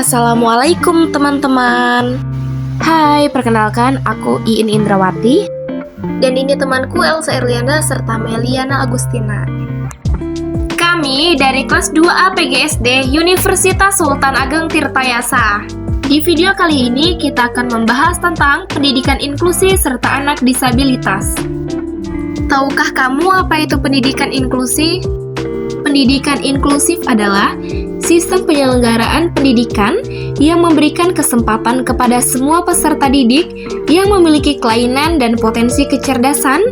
Assalamualaikum teman-teman. Hai, perkenalkan aku Iin Indrawati. Dan ini temanku Elsa Erliana serta Meliana Agustina. Kami dari kelas 2A PGSD Universitas Sultan Ageng Tirtayasa. Di video kali ini kita akan membahas tentang pendidikan inklusi serta anak disabilitas. Tahukah kamu apa itu pendidikan inklusi? Pendidikan inklusif adalah sistem penyelenggaraan pendidikan yang memberikan kesempatan kepada semua peserta didik yang memiliki kelainan dan potensi kecerdasan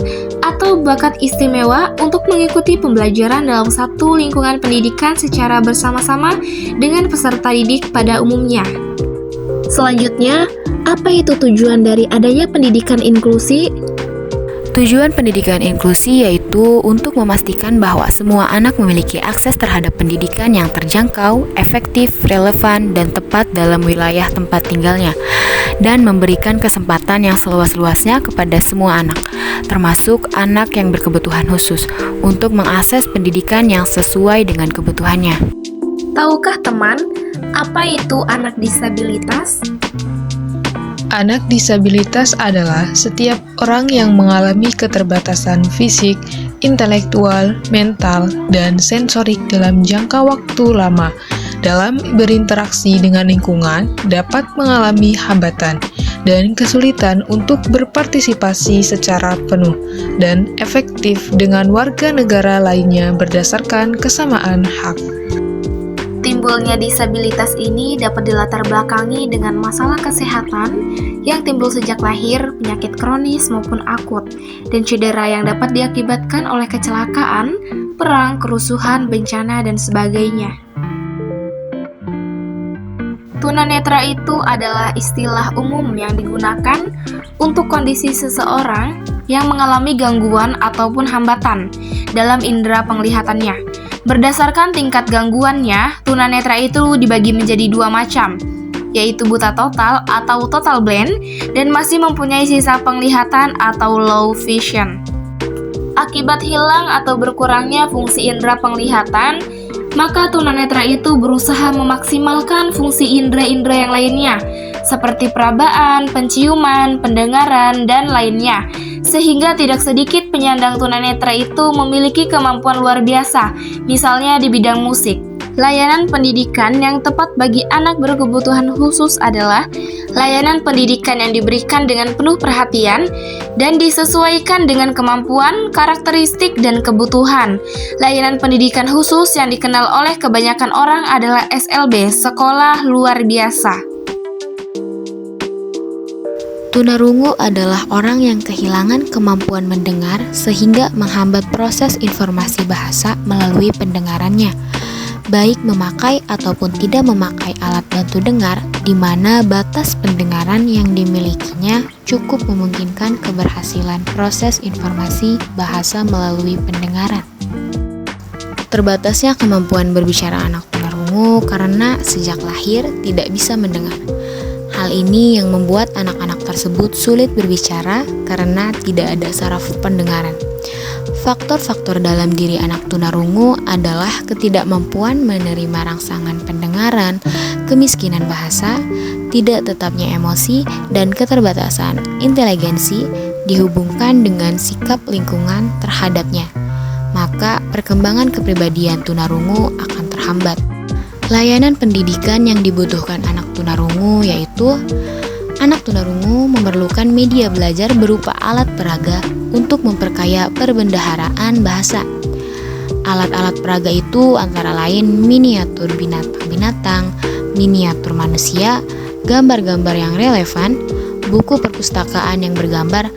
atau bakat istimewa untuk mengikuti pembelajaran dalam satu lingkungan pendidikan secara bersama-sama dengan peserta didik pada umumnya. Selanjutnya, apa itu tujuan dari adanya pendidikan inklusi? Tujuan pendidikan inklusi yaitu untuk memastikan bahwa semua anak memiliki akses terhadap pendidikan yang terjangkau, efektif, relevan, dan tepat dalam wilayah tempat tinggalnya, dan memberikan kesempatan yang seluas-luasnya kepada semua anak, termasuk anak yang berkebutuhan khusus, untuk mengakses pendidikan yang sesuai dengan kebutuhannya. Tahukah teman, apa itu anak disabilitas? Anak disabilitas adalah setiap orang yang mengalami keterbatasan fisik, intelektual, mental, dan sensorik dalam jangka waktu lama dalam berinteraksi dengan lingkungan, dapat mengalami hambatan dan kesulitan untuk berpartisipasi secara penuh dan efektif dengan warga negara lainnya berdasarkan kesamaan hak. Timbulnya disabilitas ini dapat dilatar belakangi dengan masalah kesehatan yang timbul sejak lahir, penyakit kronis maupun akut, dan cedera yang dapat diakibatkan oleh kecelakaan, perang, kerusuhan, bencana, dan sebagainya. Tunanetra itu adalah istilah umum yang digunakan untuk kondisi seseorang yang mengalami gangguan ataupun hambatan dalam indera penglihatannya. Berdasarkan tingkat gangguannya, tunanetra itu dibagi menjadi dua macam, yaitu buta total atau total blind, dan masih mempunyai sisa penglihatan atau low vision. Akibat hilang atau berkurangnya fungsi indera penglihatan, maka tunanetra itu berusaha memaksimalkan fungsi indera-indera yang lainnya, seperti perabaan, penciuman, pendengaran, dan lainnya, sehingga tidak sedikit penyandang tunanetra itu memiliki kemampuan luar biasa, misalnya di bidang musik. Layanan pendidikan yang tepat bagi anak berkebutuhan khusus adalah layanan pendidikan yang diberikan dengan penuh perhatian dan disesuaikan dengan kemampuan, karakteristik, dan kebutuhan. Layanan pendidikan khusus yang dikenal oleh kebanyakan orang adalah SLB, sekolah luar biasa. Tunarungu adalah orang yang kehilangan kemampuan mendengar sehingga menghambat proses informasi bahasa melalui pendengarannya, baik memakai ataupun tidak memakai alat bantu dengar, di mana batas pendengaran yang dimilikinya cukup memungkinkan keberhasilan proses informasi bahasa melalui pendengaran. Terbatasnya kemampuan berbicara anak tunarungu karena sejak lahir tidak bisa mendengar. Hal ini yang membuat anak-anak tersebut sulit berbicara karena tidak ada saraf pendengaran. Faktor-faktor dalam diri anak tunarungu adalah ketidakmampuan menerima rangsangan pendengaran, kemiskinan bahasa, tidak tetapnya emosi, dan keterbatasan inteligensi dihubungkan dengan sikap lingkungan terhadapnya. Maka perkembangan kepribadian tunarungu akan terhambat. Layanan pendidikan yang dibutuhkan anak tunarungu yaitu anak tunarungu memerlukan media belajar berupa alat peraga untuk memperkaya perbendaharaan bahasa. Alat-alat peraga itu antara lain miniatur binatang-binatang, miniatur manusia, gambar-gambar yang relevan, buku perpustakaan yang bergambar,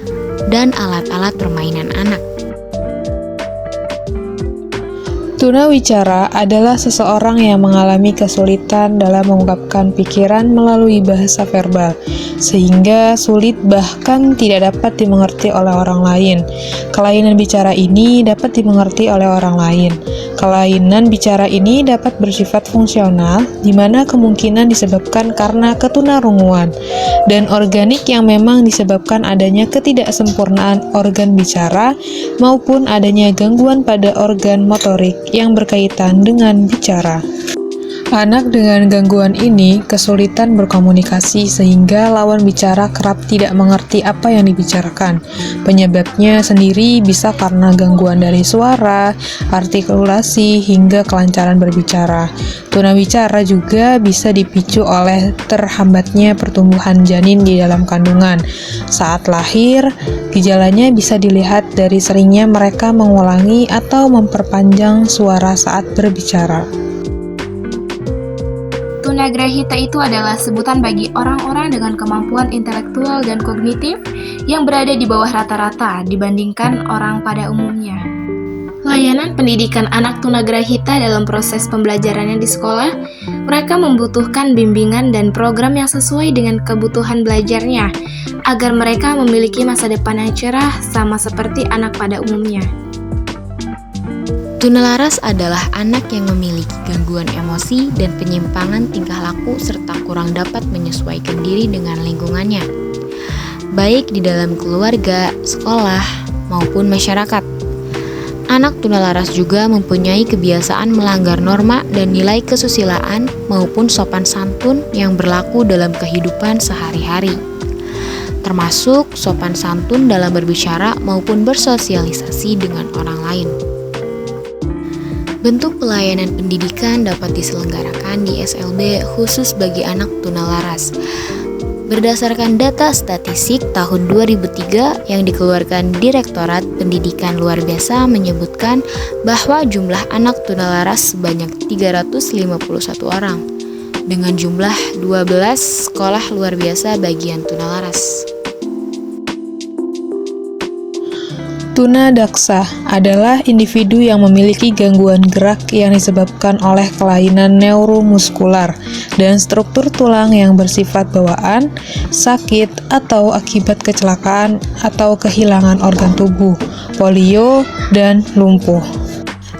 dan alat-alat permainan anak. Tunawicara adalah seseorang yang mengalami kesulitan dalam mengungkapkan pikiran melalui bahasa verbal, sehingga sulit bahkan tidak dapat dimengerti oleh orang lain. Kelainan bicara ini dapat dimengerti oleh orang lain. Kelainan bicara ini dapat bersifat fungsional, di mana kemungkinan disebabkan karena ketunarunguan, dan organik yang memang disebabkan adanya ketidaksempurnaan organ bicara maupun adanya gangguan pada organ motorik yang berkaitan dengan bicara. Anak dengan gangguan ini kesulitan berkomunikasi sehingga lawan bicara kerap tidak mengerti apa yang dibicarakan. Penyebabnya sendiri bisa karena gangguan dari suara, artikulasi, hingga kelancaran berbicara. Tunawicara juga bisa dipicu oleh terhambatnya pertumbuhan janin di dalam kandungan. Saat lahir, gejalanya bisa dilihat dari seringnya mereka mengulangi atau memperpanjang suara saat berbicara. Tunagrahita itu adalah sebutan bagi orang-orang dengan kemampuan intelektual dan kognitif yang berada di bawah rata-rata dibandingkan orang pada umumnya. Layanan pendidikan anak tunagrahita dalam proses pembelajarannya di sekolah, mereka membutuhkan bimbingan dan program yang sesuai dengan kebutuhan belajarnya, agar mereka memiliki masa depan yang cerah sama seperti anak pada umumnya. Tunalaras adalah anak yang memiliki gangguan emosi dan penyimpangan tingkah laku serta kurang dapat menyesuaikan diri dengan lingkungannya, baik di dalam keluarga, sekolah, maupun masyarakat. Anak tunalaras juga mempunyai kebiasaan melanggar norma dan nilai kesusilaan maupun sopan santun yang berlaku dalam kehidupan sehari-hari, termasuk sopan santun dalam berbicara maupun bersosialisasi dengan orang lain. Bentuk pelayanan pendidikan dapat diselenggarakan di SLB khusus bagi anak tunalaras. Berdasarkan data statistik tahun 2003 yang dikeluarkan Direktorat Pendidikan Luar Biasa menyebutkan bahwa jumlah anak tunalaras sebanyak 351 orang, dengan jumlah 12 sekolah luar biasa bagian tunalaras. Tunadaksa adalah individu yang memiliki gangguan gerak yang disebabkan oleh kelainan neuromuskular dan struktur tulang yang bersifat bawaan, sakit, atau akibat kecelakaan atau kehilangan organ tubuh, polio, dan lumpuh.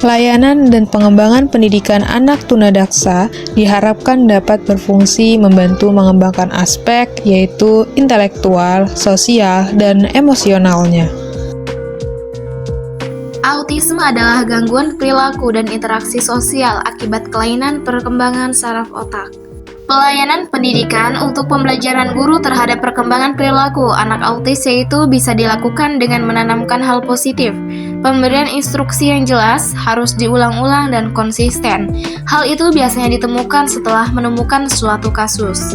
Layanan dan pengembangan pendidikan anak tunadaksa diharapkan dapat berfungsi membantu mengembangkan aspek yaitu intelektual, sosial, dan emosionalnya. Autisme adalah gangguan perilaku dan interaksi sosial akibat kelainan perkembangan saraf otak. Pelayanan pendidikan untuk pembelajaran guru terhadap perkembangan perilaku anak autis yaitu bisa dilakukan dengan menanamkan hal positif. Pemberian instruksi yang jelas harus diulang-ulang dan konsisten. Hal itu biasanya ditemukan setelah menemukan suatu kasus.